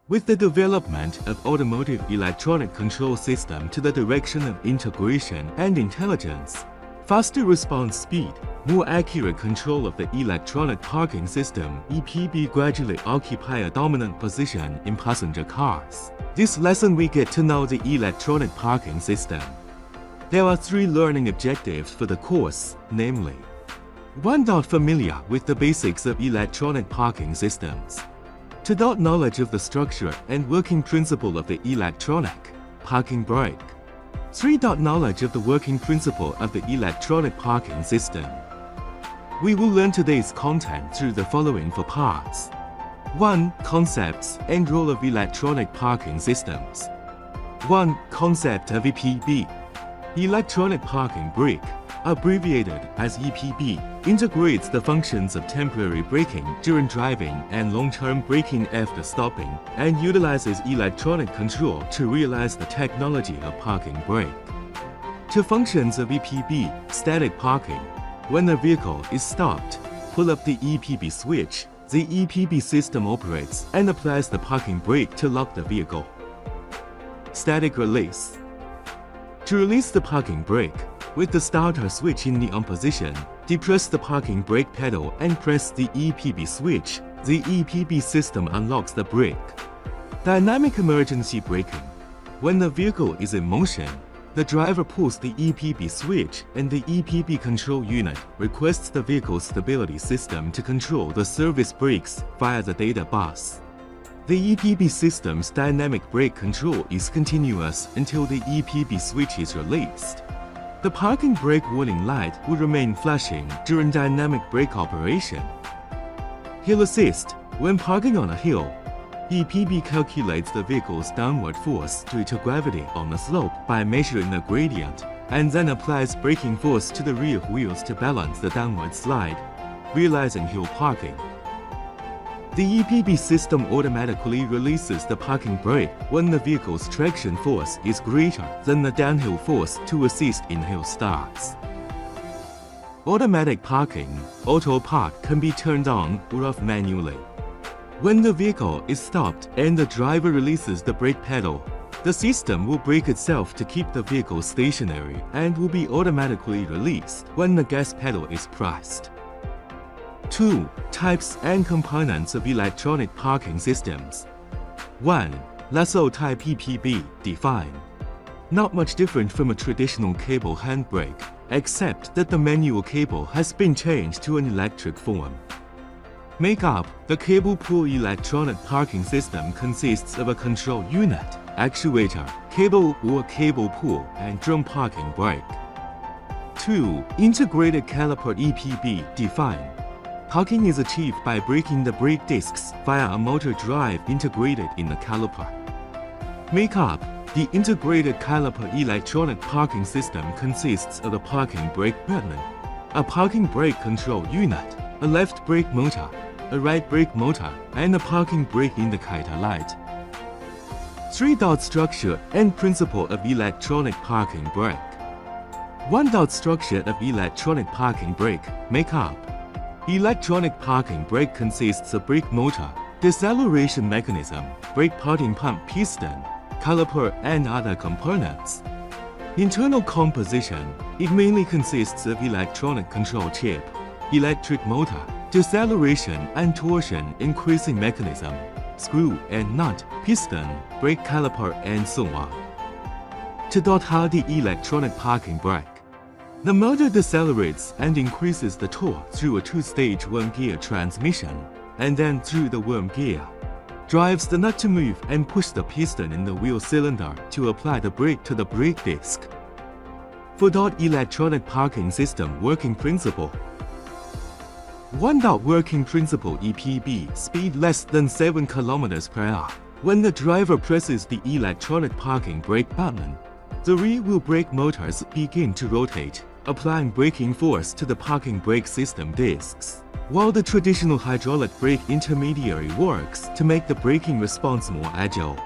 With the development of automotive electronic control system to the direction of integration and intelligence, faster response speed, more accurate control of the electronic parking system (EPB) gradually occupy a dominant position in passenger cars. This lesson we get to know the electronic parking system. There are 3 learning objectives for the course, namely 1. Familiar with the basics of electronic parking systems. 2. Knowledge of the structure and working principle of the electronic parking brake. 3. Knowledge of the working principle of the electronic parking system. We will learn today's content through the following 4 parts. 1. Concepts and role of electronic parking systems. 1. Concept of EPB. Electronic parking brake, abbreviated as EPB, integrates the functions of temporary braking during driving and long-term braking after stopping, and utilizes electronic control to realize the technology of parking brake. 2 functions of EPB: static parking. When a vehicle is stopped, pull up the EPB switch. The EPB system operates and applies the parking brake to lock the vehicle. Static release. To release the parking brake, with the starter switch in the on position, depress the parking brake pedal and press the EPB switch. The EPB system unlocks the brake. Dynamic emergency braking. When the vehicle is in motion, the driver pulls the EPB switch and the EPB control unit requests the vehicle's stability system to control the service brakes via the data bus. The EPB system's dynamic brake control is continuous until the EPB switch is released. The parking brake warning light will remain flashing during dynamic brake operation. Hill assist. When parking on a hill, EPB calculates the vehicle's downward force due to gravity on the slope by measuring the gradient, and then applies braking force to the rear wheels to balance the downward slide, realizing hill parking. The EPB system automatically releases the parking brake when the vehicle's traction force is greater than the downhill force to assist in hill starts. Automatic parking, auto park, can be turned on or off manually. When the vehicle is stopped and the driver releases the brake pedal, the system will brake itself to keep the vehicle stationary and will be automatically released when the gas pedal is pressed. 2. Types and components of electronic parking systems. 1. Lasso type EPB. Define. Not much different from a traditional cable handbrake, except that the manual cable has been changed to an electric form. Makeup. The cable pull electronic parking system consists of a control unit, actuator, cable or cable pull, and drum parking brake. 2. Integrated caliper EPB. Define. Parking is achieved by braking the brake discs via a motor drive integrated in the caliper. Makeup. The integrated caliper electronic parking system consists of a parking brake button, a parking brake control unit, a left brake motor, a right brake motor, and a parking brake indicator light. 3. Structure and principle of electronic parking brake. 1. Structure of electronic parking brake. Makeup. Electronic parking brake consists of brake motor, deceleration mechanism, brake parting pump piston, caliper, and other components. Internal composition. It mainly consists of electronic control chip, electric motor, deceleration and torsion increasing mechanism, screw and nut, piston, brake caliper, and so on. 2. How the electronic parking brake. The motor decelerates and increases the torque through a 2-stage worm-gear transmission, and then through the worm gear. Drives the nut to move and push the piston in the wheel cylinder to apply the brake to the brake disc. 4. Electronic parking system working principle. 1. Working principle EPB. Speed less than 7 km/h. When the driver presses the electronic parking brake button, the rear wheel brake motors begin to rotate, applying braking force to the parking brake system discs, while the traditional hydraulic brake intermediary works to make the braking response more agile.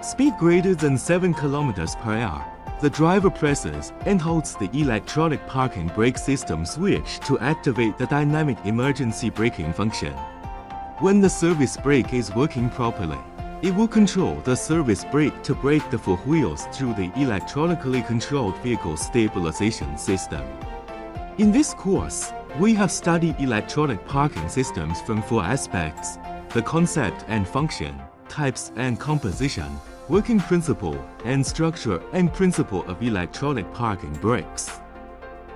Speed greater than 7 km/h. The driver presses and holds the electronic parking brake system switch to activate the dynamic emergency braking function. When the service brake is working properly, It will control the service brake to brake the four wheels through the electronically controlled vehicle stabilization system. In this course, we have studied electronic parking systems from four aspects: the concept and function, types and composition, working principle, and structure and principle of electronic parking brakes.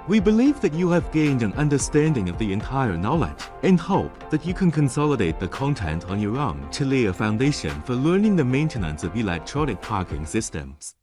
We believe that you have gained an understanding of the entire knowledge and hope that you can consolidate the content on your own to lay a foundation for learning the maintenance of electronic parking systems.